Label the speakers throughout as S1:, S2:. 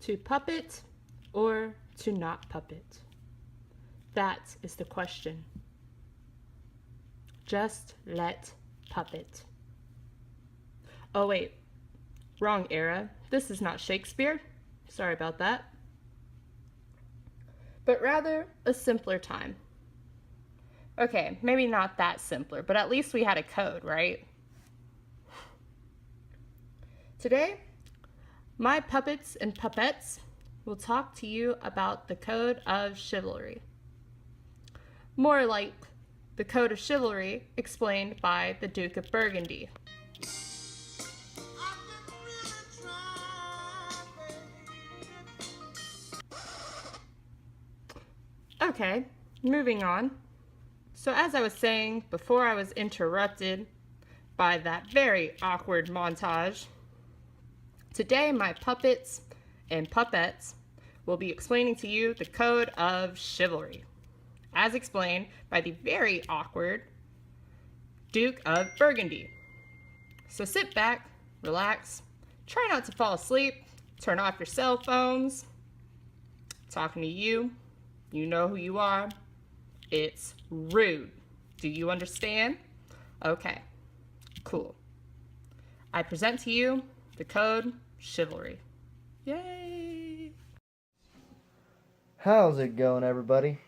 S1: To puppet or to not puppet? That is the question. Just let puppet. Oh wait, wrong era. This is not Shakespeare. Sorry about that. But rather a simpler time. Okay, maybe not that simpler, but at least we had a code, right? Today, my puppets and puppets will talk to you about the Code of Chivalry. More like the Code of Chivalry explained by the Duke of Burgundy. Okay, moving on. So as I was saying before I was interrupted by that very awkward montage, today my puppets and puppets will be explaining to you the Code of Chivalry, as explained by the very awkward Duke of Burgundy. So sit back, relax, try not to fall asleep, turn off your cell phones. Talking to you, you know who you are. It's rude. Do you understand? Okay, cool. I present to you the Code Chivalry. Yay!
S2: How's it going, everybody?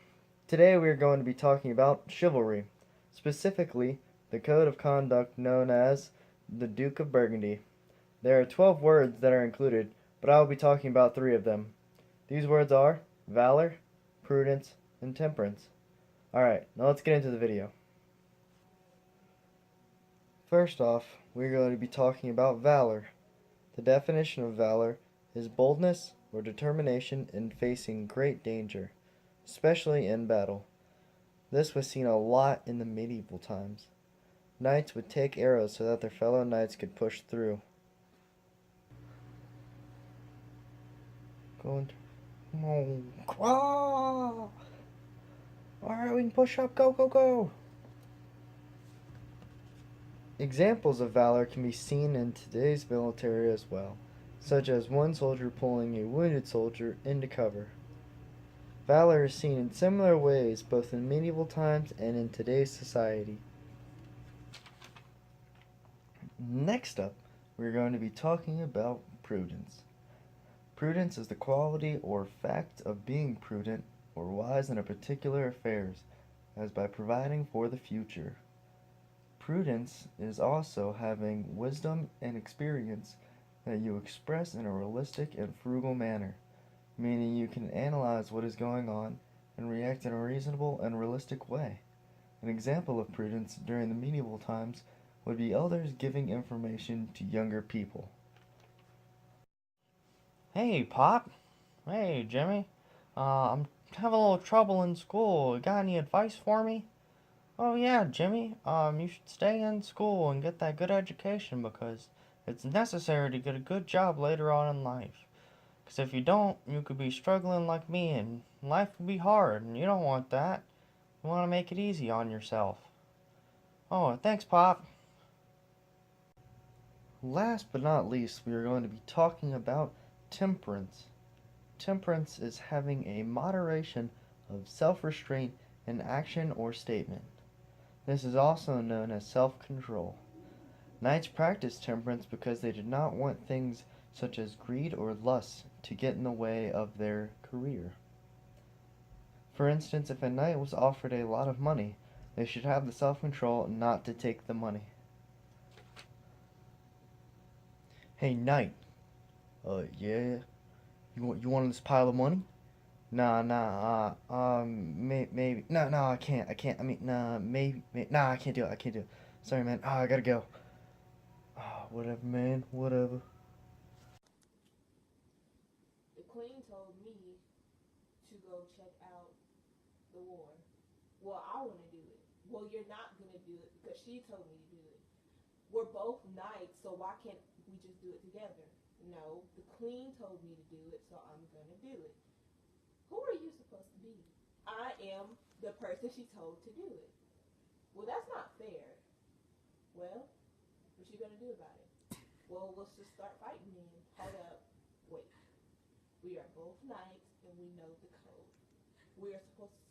S2: Today we are going to be talking about chivalry, specifically the code of conduct known as the Duke of Burgundy. There are 12 words that are included, but I will be talking about 3 of them. These words are valor, prudence, and temperance. Alright, now let's get into the video. First off, we're going to be talking about valor. The definition of valor is boldness or determination in facing great danger, especially in battle. This was seen a lot in the medieval times. Knights would take arrows so that their fellow knights could push through. Alright, we can push up, go, go, go! Examples of valor can be seen in today's military as well, such as one soldier pulling a wounded soldier into cover. Valor is seen in similar ways both in medieval times and in today's society. Next up, we're going to be talking about prudence. Prudence is the quality or fact of being prudent or wise in a particular affairs, as by providing for the future. Prudence is also having wisdom and experience that you express in a realistic and frugal manner, meaning you can analyze what is going on and react in a reasonable and realistic way. An example of prudence during the medieval times would be elders giving information to younger people.
S3: Hey, Pop. Hey, Jimmy. I'm having a little trouble in school. You got any advice for me? Oh, yeah, Jimmy. You should stay in school and get that good education because it's necessary to get a good job later on in life. Because if you don't, you could be struggling like me and life will be hard and you don't want that. You want to make it easy on yourself. Oh, thanks, Pop.
S2: Last but not least, we are going to be talking about temperance. Temperance is having a moderation of self-restraint in action or statement. This is also known as self-control. Knights practiced temperance because they did not want things such as greed or lust to get in the way of their career. For instance, if a knight was offered a lot of money, they should have the self-control not to take the money. Hey, knight. Yeah? You want this pile of money? Maybe. No, I can't. I mean, maybe. Nah, I can't do it. Sorry, man. I gotta go. Whatever, man. Whatever.
S1: The queen told me to go check out the war. Well, I want to do it. Well, you're not going to do it because she told me to do it. We're both knights, so why can't we just do it together? No, the queen told me to do it, so I'm going to do it. Who are you supposed to be? I am the person she told to do it. Well, that's not fair. Well, what you going to do about it? Well, let's just start fighting then. Hold up. Wait. We
S4: both knights and we know the code. We're supposed to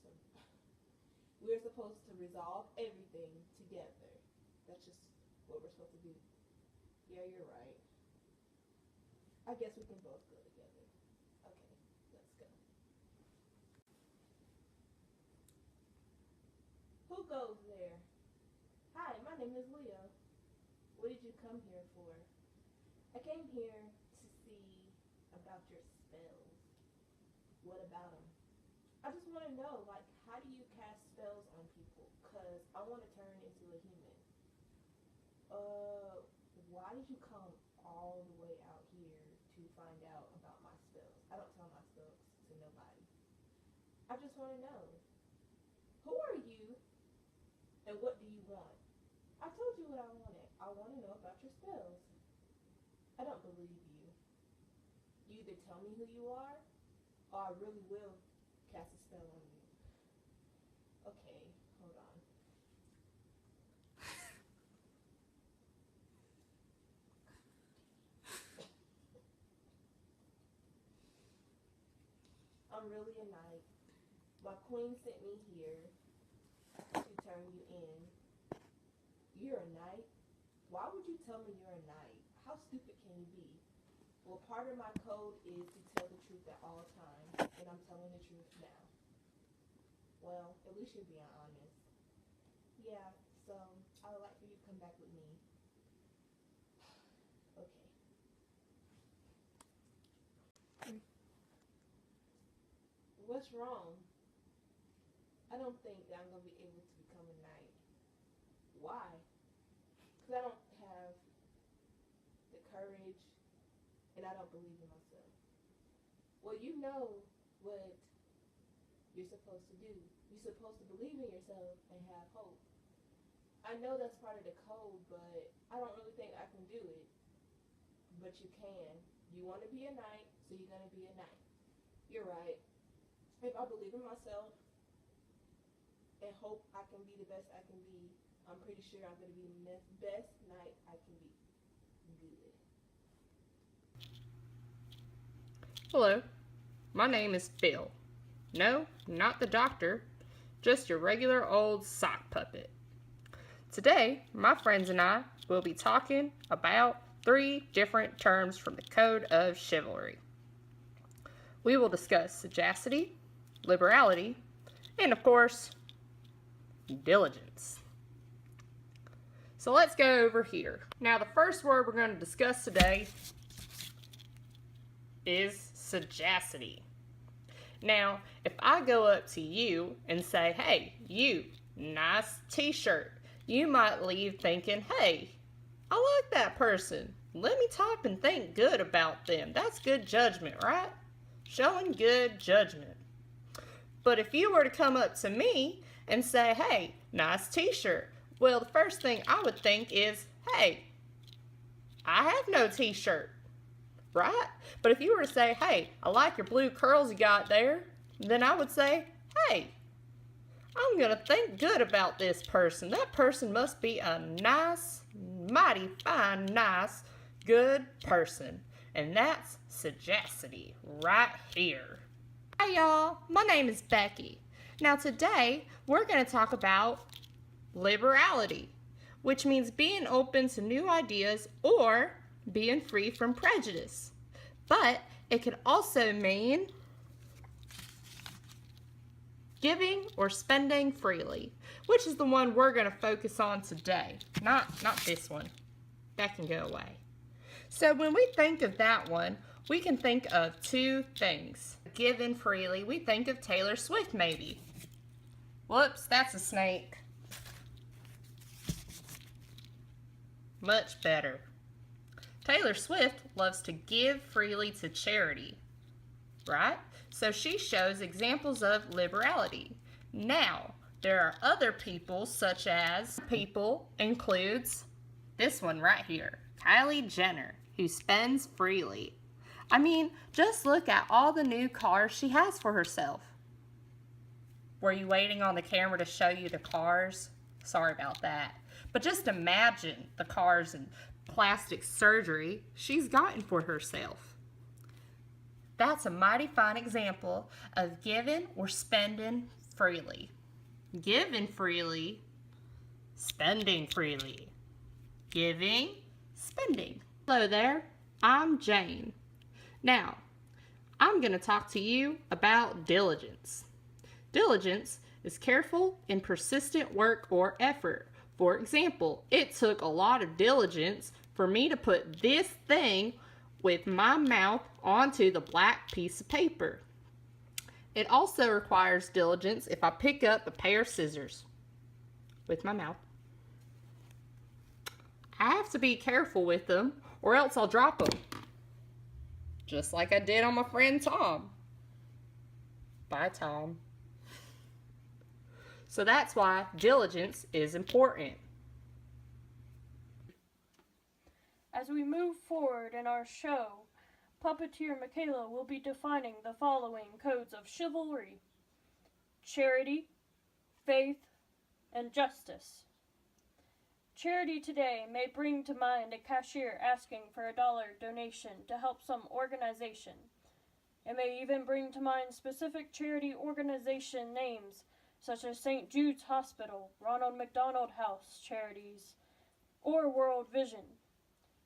S4: we're supposed to resolve everything together. That's just what we're supposed to do. Yeah, you're right. I guess we can both go together. Okay, let's go. Who goes there? Hi, my name is Leo. What did you come here for? I came here to see about your spells. What about them? I just want to know, like, how do you cast spells on people? Because I want to turn into a human. Why did you come all the way out here to find out about my spells? I don't tell my spells to nobody. I just want to know, who are you and what do you want? I told you what I wanted. I want to know about your spells. I don't believe you. You either tell me who you are, or I really will cast a spell on you. Okay, hold on. I'm really a knight. My queen sent me here to turn you in. You're a knight? Why would you tell me you're a knight? How stupid can you be? Well, part of my code is to tell the truth at all times, and I'm telling the truth now. Well, at least you're being honest. Yeah, so I would like for you to come back with me. Okay. What's wrong? I don't think that I'm going to be able to become a knight. Why? Because I don't have the courage and I don't believe in myself. Well, you know what you're supposed to do. You're supposed to believe in yourself and have hope. I know that's part of the code, but I don't really think I can do it. But you can. You want to be a knight, so you're going to be a knight. You're right. If I believe in myself and hope I can be the best I can be, I'm pretty sure I'm going to be the best knight I can be. Good.
S1: Hello, my name is Phil. No, not the doctor, just your regular old sock puppet. Today, my friends and I will be talking about 3 different terms from the Code of Chivalry. We will discuss sagacity, liberality, and of course, diligence. So let's go over here. Now, the first word we're going to discuss today is sagacity. Now, if I go up to you and say, hey, you, nice t-shirt, you might leave thinking, hey, I like that person. Let me talk and think good about them. That's good judgment, right? Showing good judgment. But if you were to come up to me and say, hey, nice t-shirt, well, the first thing I would think is, hey, I have no t-shirt, right? But if you were to say, hey, I like your blue curls you got there, then I would say, hey, I'm going to think good about this person. That person must be a nice, mighty fine, nice, good person. And that's sagacity right here. Hey y'all, my name is Becky. Now today, we're going to talk about liberality, which means being open to new ideas or being free from prejudice. But it can also mean giving or spending freely, which is the one we're going to focus on today. Not this one. That can go away. So when we think of that one, we can think of 2 things. Giving freely, we think of Taylor Swift maybe. Whoops, that's a snake. Much better. Taylor Swift loves to give freely to charity, right? So she shows examples of liberality. Now, there are other people, such as people includes this one right here, Kylie Jenner, who spends freely. I mean, just look at all the new cars she has for herself. Were you waiting on the camera to show you the cars? Sorry about that. But just imagine the cars and plastic surgery she's gotten for herself. That's a mighty fine example of giving or spending freely. Giving freely, spending freely. Giving, spending. Hello there, I'm Jane. Now, I'm going to talk to you about diligence. Diligence is careful and persistent work or effort. For example, it took a lot of diligence for me to put this thing with my mouth onto the black piece of paper. It also requires diligence if I pick up a pair of scissors with my mouth. I have to be careful with them or else I'll drop them. Just like I did on my friend Tom. Bye, Tom. So that's why diligence is important.
S5: As we move forward in our show, Puppeteer Michaela will be defining the following codes of chivalry: charity, faith, and justice. Charity today may bring to mind a cashier asking for a $1 donation to help some organization. It may even bring to mind specific charity organization names such as St. Jude's Hospital, Ronald McDonald House Charities, or World Vision.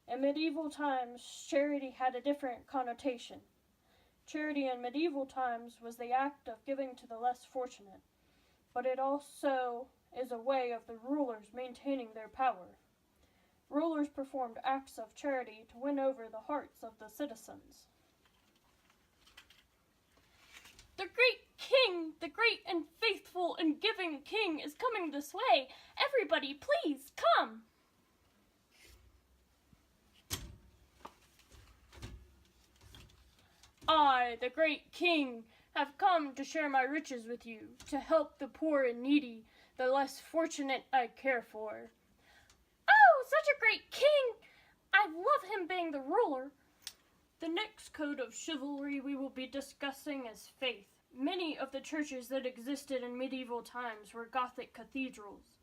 S5: In medieval times, charity had a different connotation. Charity in medieval times was the act of giving to the less fortunate, but it also is a way of the rulers maintaining their power. Rulers performed acts of charity to win over the hearts of the citizens. The great king, the great and faithful and giving king is coming this way. Everybody, please come. I, the great king, have come to share my riches with you, to help the poor and needy, the less fortunate I care for. Oh, such a great king! I love him being the ruler. The next code of chivalry we will be discussing is faith. Many of the churches that existed in medieval times were Gothic cathedrals.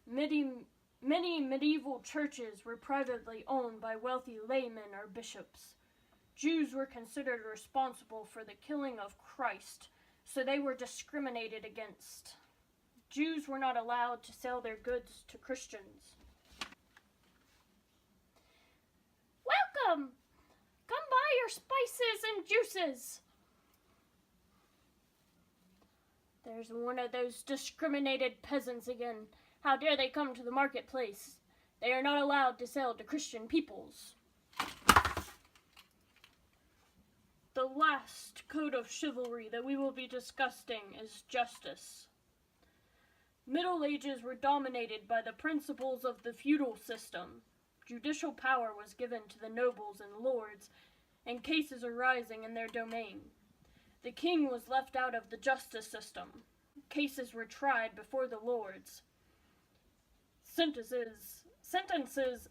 S5: Many medieval churches were privately owned by wealthy laymen or bishops. Jews were considered responsible for the killing of Christ, so they were discriminated against. Jews were not allowed to sell their goods to Christians. Welcome! Come buy your spices and juices. There's one of those discriminated peasants again. How dare they come to the marketplace? They are not allowed to sell to Christian peoples. The last code of chivalry that we will be discussing is justice. Middle Ages were dominated by the principles of the feudal system. Judicial power was given to the nobles and lords in cases arising in their domain. The king was left out of the justice system. Cases were tried before the lords. Sentences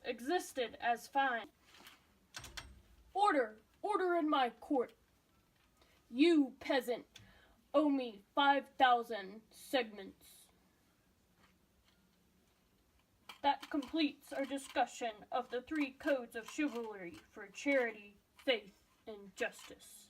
S5: existed as fine. Order in my court. You, peasant, owe me 5,000 segments. That completes our discussion of the 3 codes of chivalry for charity, faith, and justice.